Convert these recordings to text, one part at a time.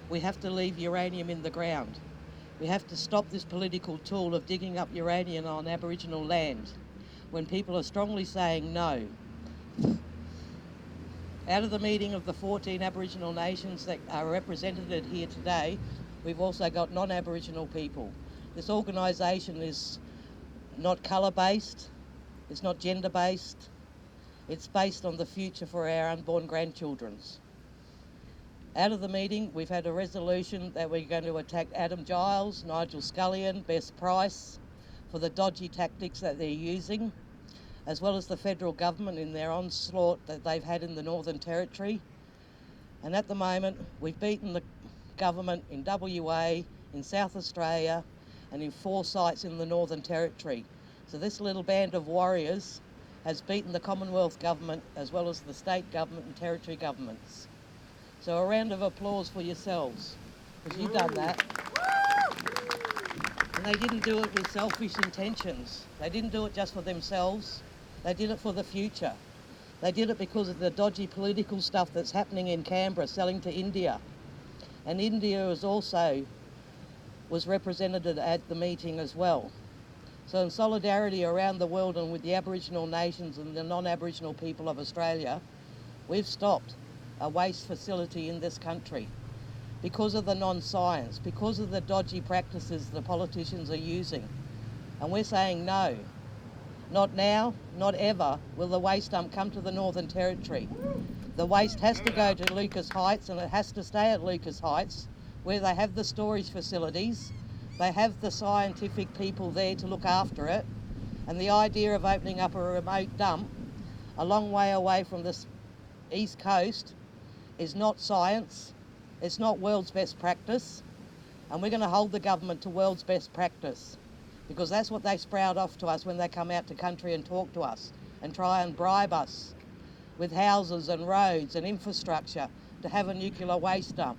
We have to leave uranium in the ground. We have to stop this political tool of digging up uranium on Aboriginal land when people are strongly saying no. Out of the meeting of the 14 Aboriginal nations that are represented here today, we've also got non-Aboriginal people. This organisation is not colour-based, it's not gender-based, it's based on the future for our unborn grandchildren. Out of the meeting, we've had a resolution that we're going to attack Adam Giles, Nigel Scullion, Bess Price for the dodgy tactics that they're using, as well as the federal government in their onslaught that they've had in the Northern Territory. And at the moment, we've beaten the government in WA, in South Australia, and in 4 sites in the Northern Territory. So this little band of warriors has beaten the Commonwealth government as well as the state government and territory governments. So a round of applause for yourselves, because you've done that. And they didn't do it with selfish intentions. They didn't do it just for themselves. They did it for the future. They did it because of the dodgy political stuff that's happening in Canberra, selling to India. And India was represented at the meeting as well. So in solidarity around the world and with the Aboriginal nations and the non-Aboriginal people of Australia, we've stopped a waste facility in this country because of the non-science, because of the dodgy practices the politicians are using. And we're saying no. Not now, not ever will the waste dump come to the Northern Territory. The waste has to go to Lucas Heights, and it has to stay at Lucas Heights, where they have the storage facilities, they have the scientific people there to look after it, and the idea of opening up a remote dump a long way away from the east coast is not science, it's not world's best practice, and we're going to hold the government to world's best practice, because that's what they sprout off to us when they come out to country and talk to us and try and bribe us with houses and roads and infrastructure to have a nuclear waste dump.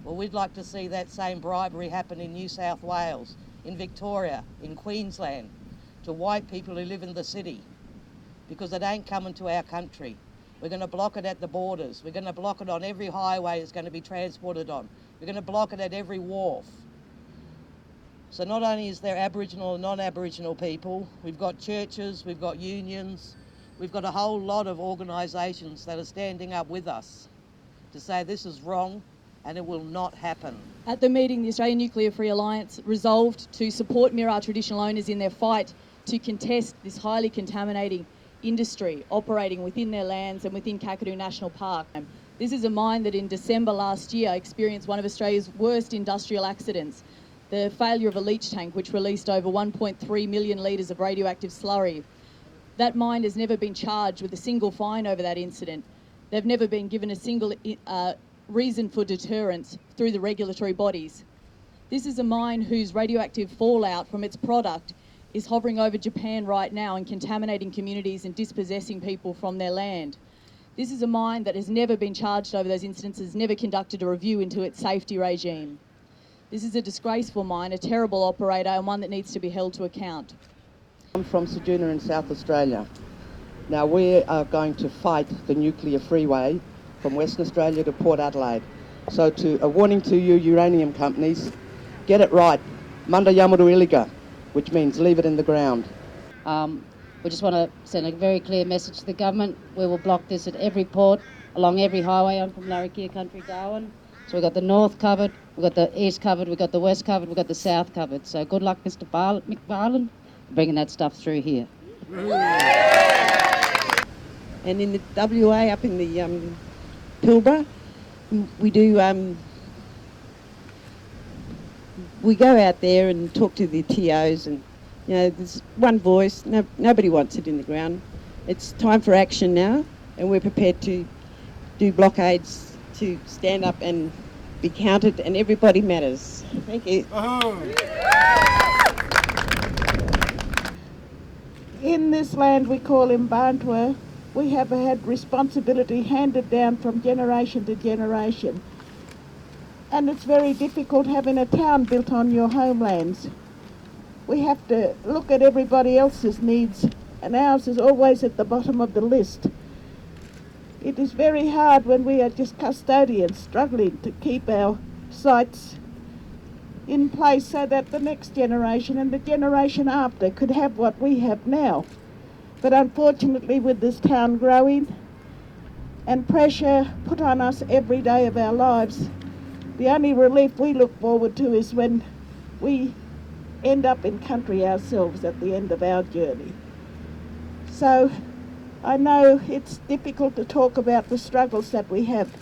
Well, we'd like to see that same bribery happen in New South Wales, in Victoria, in Queensland, to white people who live in the city, because it ain't coming to our country. We're going to block it at the borders. We're going to block it on every highway it's going to be transported on. We're going to block it at every wharf. So not only is there Aboriginal and non-Aboriginal people, we've got churches, we've got unions, we've got a whole lot of organisations that are standing up with us to say this is wrong and it will not happen. At the meeting, the Australian Nuclear Free Alliance resolved to support Mirarr traditional owners in their fight to contest this highly contaminating industry operating within their lands and within Kakadu National Park. This is a mine that in December last year experienced one of Australia's worst industrial accidents, the failure of a leach tank which released over 1.3 million litres of radioactive slurry. That mine has never been charged with a single fine over that incident. They've never been given a single reason for deterrence through the regulatory bodies. This is a mine whose radioactive fallout from its product is hovering over Japan right now and contaminating communities and dispossessing people from their land. This is a mine that has never been charged over those incidences, never conducted a review into its safety regime. This is a disgraceful mine, a terrible operator, and one that needs to be held to account. I'm from Ceduna in South Australia. Now we are going to fight the nuclear freeway from Western Australia to Port Adelaide. So a warning to you uranium companies, get it right. Munda Yamuru Iliga, which means leave it in the ground. We just want to send a very clear message to the government. We will block this at every port, along every highway. I'm from Larrakia Country, Darwin. So we've got the north covered, we've got the east covered, we've got the west covered, we've got the south covered. So good luck, Mr. McFarlane, bringing that stuff through here. And in the WA, up in the Pilbara, we do, we go out there and talk to the TOs, and you know, there's one voice, nobody wants it in the ground. It's time for action now, and we're prepared to do blockades to stand up and be counted, and everybody matters. Thank you. In this land we call Mbantua, we have had responsibility handed down from generation to generation. And it's very difficult having a town built on your homelands. We have to look at everybody else's needs, and ours is always at the bottom of the list. It is very hard when we are just custodians struggling to keep our sites in place so that the next generation and the generation after could have what we have now. But unfortunately, with this town growing and pressure put on us every day of our lives, the only relief we look forward to is when we end up in country ourselves at the end of our journey. So I know it's difficult to talk about the struggles that we have,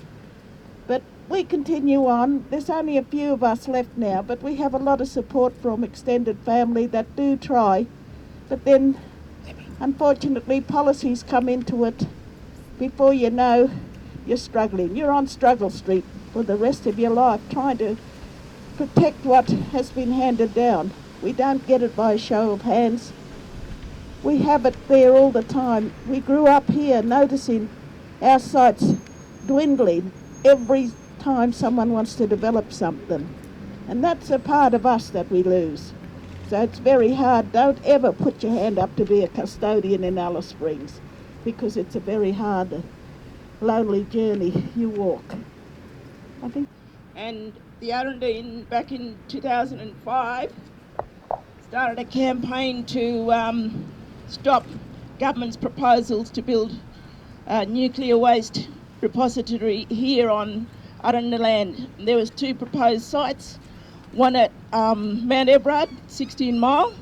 but we continue on. There's only a few of us left now, but we have a lot of support from extended family that do try. But then, unfortunately, policies come into it. Before you know, you're struggling. You're on struggle street for the rest of your life, trying to protect what has been handed down. We don't get it by a show of hands. We have it there all the time. We grew up here noticing our sites dwindling every time someone wants to develop something. And that's a part of us that we lose. So it's very hard. Don't ever put your hand up to be a custodian in Alice Springs, because it's a very hard, lonely journey you walk. I think. And the R&D back in 2005 started a campaign to stop government's proposals to build a nuclear waste repository here on Aranda land. There was 2 proposed sites, one at Mount Everard, 16 Mile,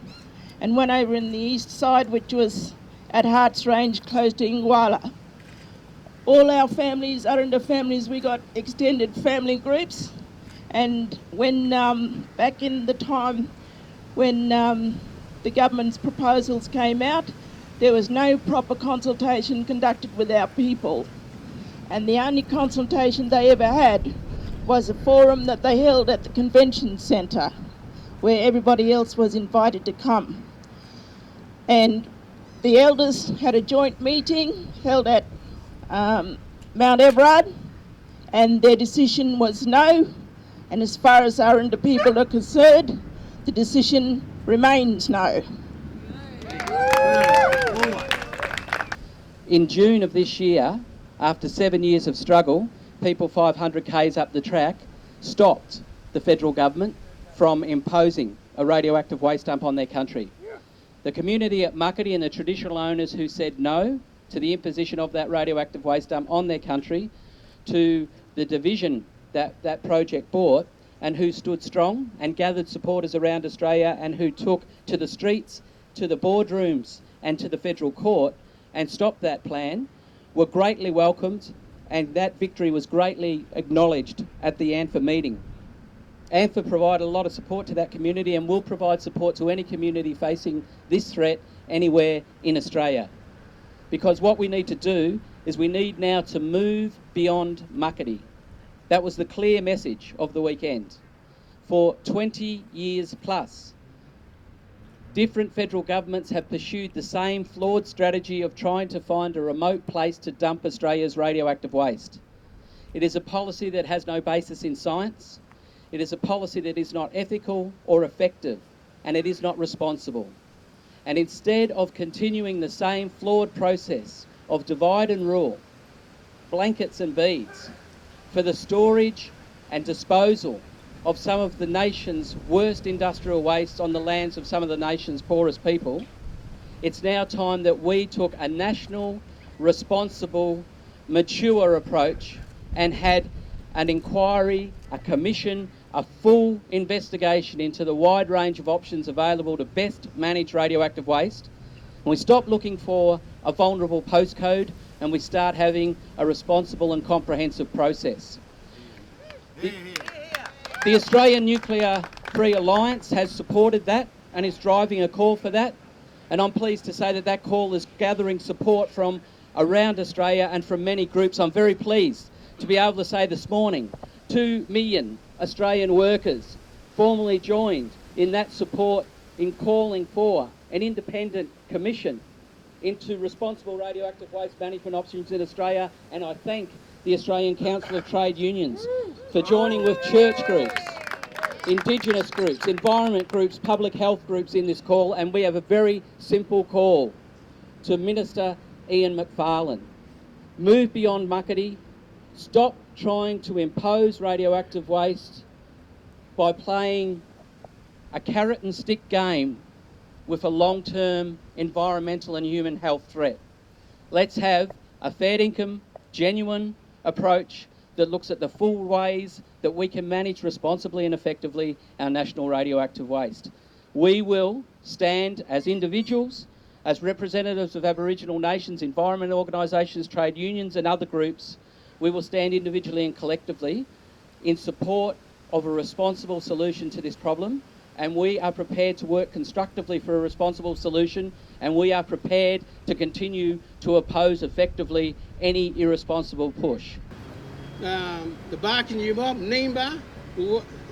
and one over in the east side, which was at Harts Range, close to Ingwala. All our families, Aranda families, we got extended family groups, and when back in the time when the government's proposals came out, there was no proper consultation conducted with our people. And the only consultation they ever had was a forum that they held at the convention centre, where everybody else was invited to come. And the elders had a joint meeting held at Mount Everard, and their decision was no. And as far as Aranda people are concerned, the decision remains no. In June of this year, after 7 years of struggle, people 500 k's up the track stopped the federal government from imposing a radioactive waste dump on their country. The community at Muckaty and the traditional owners who said no to the imposition of that radioactive waste dump on their country, to the division that that project brought, and who stood strong and gathered supporters around Australia and who took to the streets, to the boardrooms and to the federal court and stopped that plan, were greatly welcomed, and that victory was greatly acknowledged at the Anfa meeting. Anfa provided a lot of support to that community and will provide support to any community facing this threat anywhere in Australia. Because what we need to do is we need now to move beyond Muckaty. That was the clear message of the weekend. For 20 years plus, different federal governments have pursued the same flawed strategy of trying to find a remote place to dump Australia's radioactive waste. It is a policy that has no basis in science. It is a policy that is not ethical or effective, and it is not responsible. And instead of continuing the same flawed process of divide and rule, blankets and beads, for the storage and disposal of some of the nation's worst industrial waste on the lands of some of the nation's poorest people, it's now time that we took a national, responsible, mature approach and had an inquiry, a commission, a full investigation into the wide range of options available to best manage radioactive waste. And we stop looking for a vulnerable postcode and we start having a responsible and comprehensive process. The Australian Nuclear Free Alliance has supported that and is driving a call for that. And I'm pleased to say that that call is gathering support from around Australia and from many groups. I'm very pleased to be able to say this morning 2 million Australian workers formally joined in that support in calling for an independent commission into responsible radioactive waste management options in Australia, and I thank the Australian Council of Trade Unions for joining with church groups, Indigenous groups, environment groups, public health groups in this call, and we have a very simple call to Minister Ian Macfarlane. move beyond muckety, stop trying to impose radioactive waste by playing a carrot and stick game with a long-term environmental and human health threat. Let's have a fair income, genuine approach that looks at the full ways that we can manage responsibly and effectively our national radioactive waste. We will stand as individuals, as representatives of Aboriginal nations, environment organisations, trade unions and other groups. We will stand individually and collectively in support of a responsible solution to this problem, and we are prepared to work constructively for a responsible solution, and we are prepared to continue to oppose effectively any irresponsible push. The Barking Yubob, Nimba,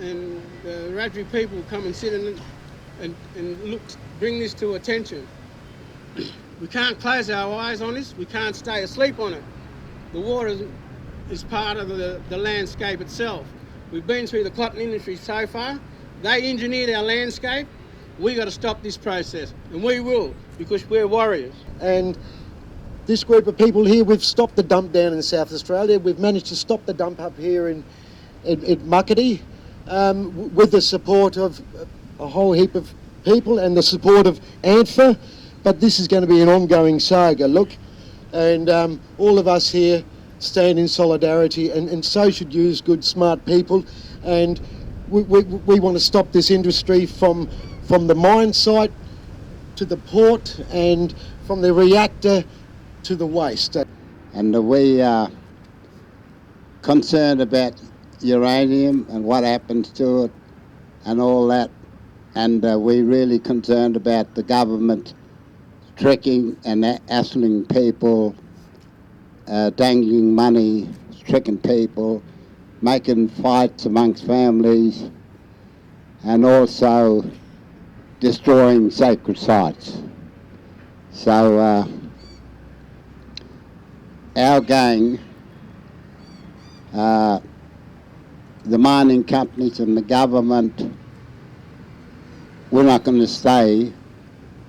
and the Wiradjuri people come and sit and look, bring this to attention. We can't close our eyes on this. We can't stay asleep on it. The water is part of the landscape itself. We've been through the cotton industry so far. They engineered our landscape. We got to stop this process, and we will, because we're warriors. And this group of people here, we've stopped the dump down in South Australia. We've managed to stop the dump up here in Muckety with the support of a whole heap of people and the support of Anfa. But this is going to be an ongoing saga, look. And all of us here stand in solidarity, and so should use good, smart people. And we want to stop this industry from the mine site to the port and from the reactor to the waste. And we are concerned about uranium and what happens to it and all that. And we're really concerned about the government tricking and hassling people, dangling money, tricking people, making fights amongst families, and also destroying sacred sites. So our gang, the mining companies and the government, we're not going to stay.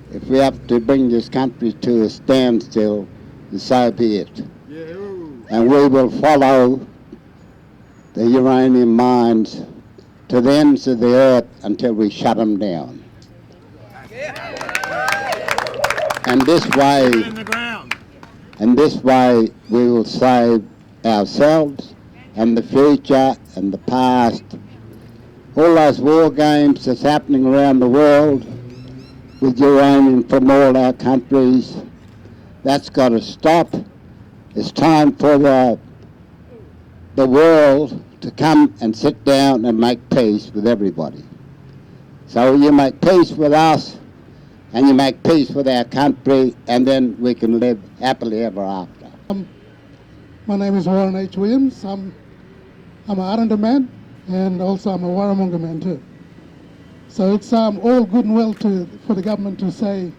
If we have to bring this country to a standstill, so be it. And we will follow the uranium mines to the ends of the earth until we shut them down. And this way we will save ourselves and the future and the past. All those war games that's happening around the world with uranium from all our countries, that's got to stop. It's time for the world to come and sit down and make peace with everybody. So you make peace with us, and you make peace with our country, and then we can live happily ever after. My name is Warren H. Williams. I'm an Aranda man, and also I'm a Warramunga man too. So it's all good and well for the government to say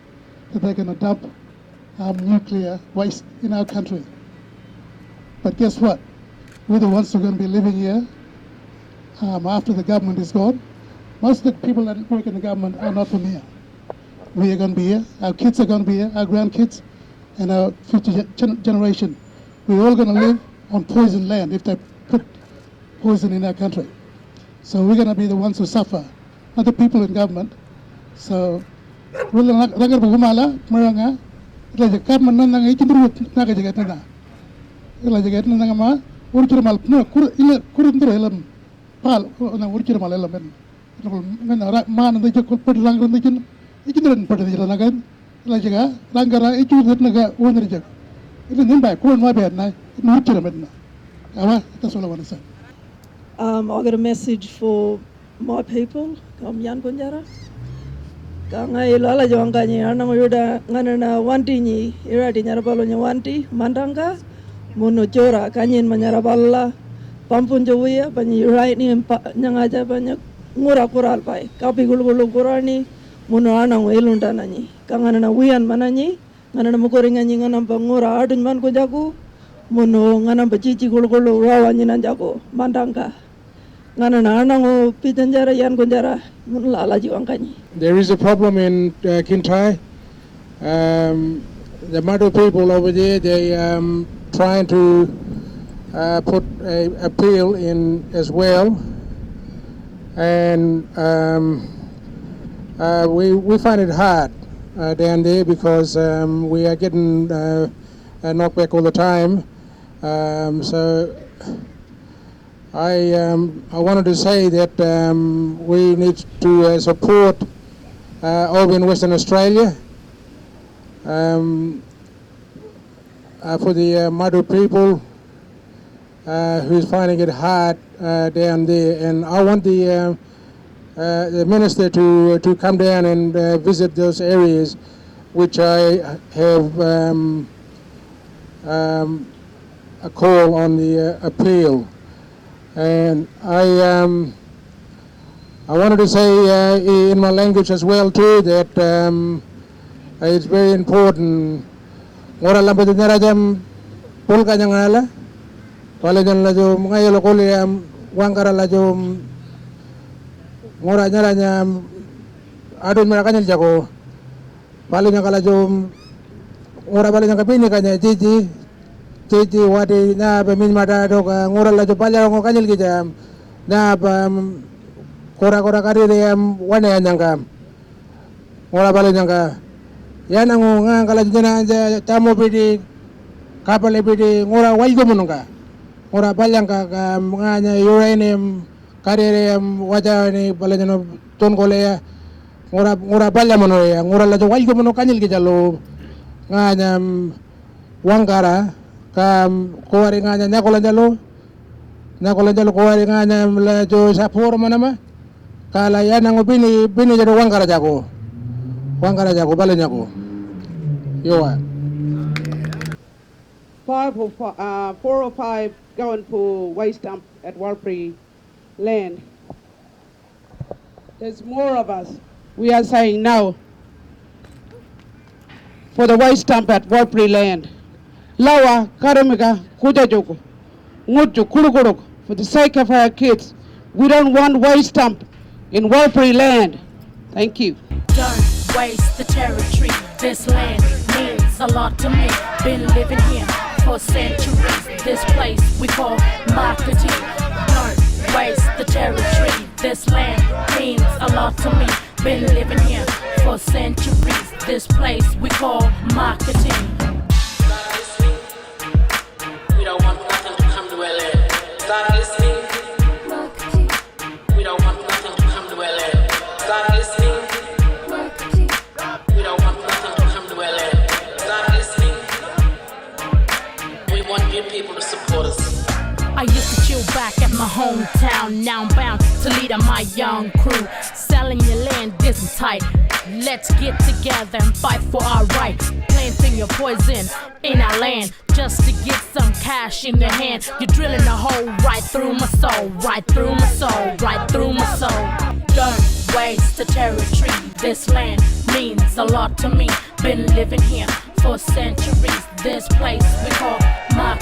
that they're going to dump nuclear waste in our country. But guess what? We're the ones who are going to be living here after the government is gone. Most of the people that work in the government are not from here. We are going to be here, our kids are going to be here, our grandkids, and our future generation. We're all going to live on poisoned land if they put poison in our country. So we're going to be the ones who suffer, not the people in government. So we're not going to be maranga. Like the government, nang ikindu naga jagat na. Like jagat na nang ma urchur mal no kurundur elam pal na urchur mal elam ben. Men ma na jagat put lang run dikin ikindu put di nagan. Like jaga langara ichu that naga owner jag. Even then by kurun ma bad na urchur ben na. Awa that's all I want to say. I got a message for my people. I'm Yan Punjara. Kangai lala jawangkanyi anang yuda nganana wanti nyi irati nyarapalo nya wanti mandanga mono chora kanyin manyarapalla pampun jawuya banyi right ni nyangaja banyak ngura kural pai kapi gulu kurani mono anang elunda nanyi kangana wian mananyi nganana mukoringa nyi nganam pangura adun man ko jago mono nganam pacici gulu rawanyi nan jago mandanga. There is a problem in Kintai. The Mado people over there, they trying to put a appeal in as well, and we find it hard down there because we are getting knocked back all the time. So I wanted to say that we need to support over in Western Australia for the Madu people who's finding it hard down there, and I want the minister to come down and visit those areas, which I have a call on the appeal. And I wanted to say in my language as well too that it's very important. Ngora lambat nyara jam pulka nyangala, pala jan la jo ngayo lo kole wangkara la jo ngora nyara nyam adun mera kanyal jago, pala nyangala jo ngora pala nyangka pini kanya jiji wadi na ba min mata do ka ngora la jo pala ngo kanyal kijam na ba kora kari de wane nyangka ngora pala nyangka yana ngo ngala jena tamo bidi kapale bidi ngora walgo mununga ngora balyanga ka nganya uranium karere waja ni balajano ton gole ya ngora balya mono ya ngora la walgo mono kanyil ki jalo nganya wangara ka ko wari nganya nyakola jalo ko wari nganya la jo sapor manama kala yana ngo bini jado wangara jago balanya ko Yoa. 4 or 5 going for waste dump at Warlpiri land. There's more of us. We are saying no for the waste dump at Warlpiri land. Lawa, Karamika, Kujajuku, Ngutu, Kuruguruk, for the sake of our kids. We don't want waste dump in Warlpiri land. Thank you. Don't waste the territory. This land means a lot to me. Been living here for centuries. This place we call Makati. Don't waste the territory. This land means a lot to me. Been living here for centuries. This place we call Makati. We don't want nothing to come to LA. Start listening. We don't want nothing to come to LA. Start listening. We don't want nothing to come to LA. Start listening. We want you people to support us. I used to chill back at my hometown. Now I'm bound to lead on my young crew. Selling your land isn't tight. Let's get together and fight for our rights. Planting your poison in our land just to get some cash in the hand. You're drilling a hole right through my soul, right through my soul, right through my soul. Don't waste the territory. This land means a lot to me. Been living here for centuries. This place we call my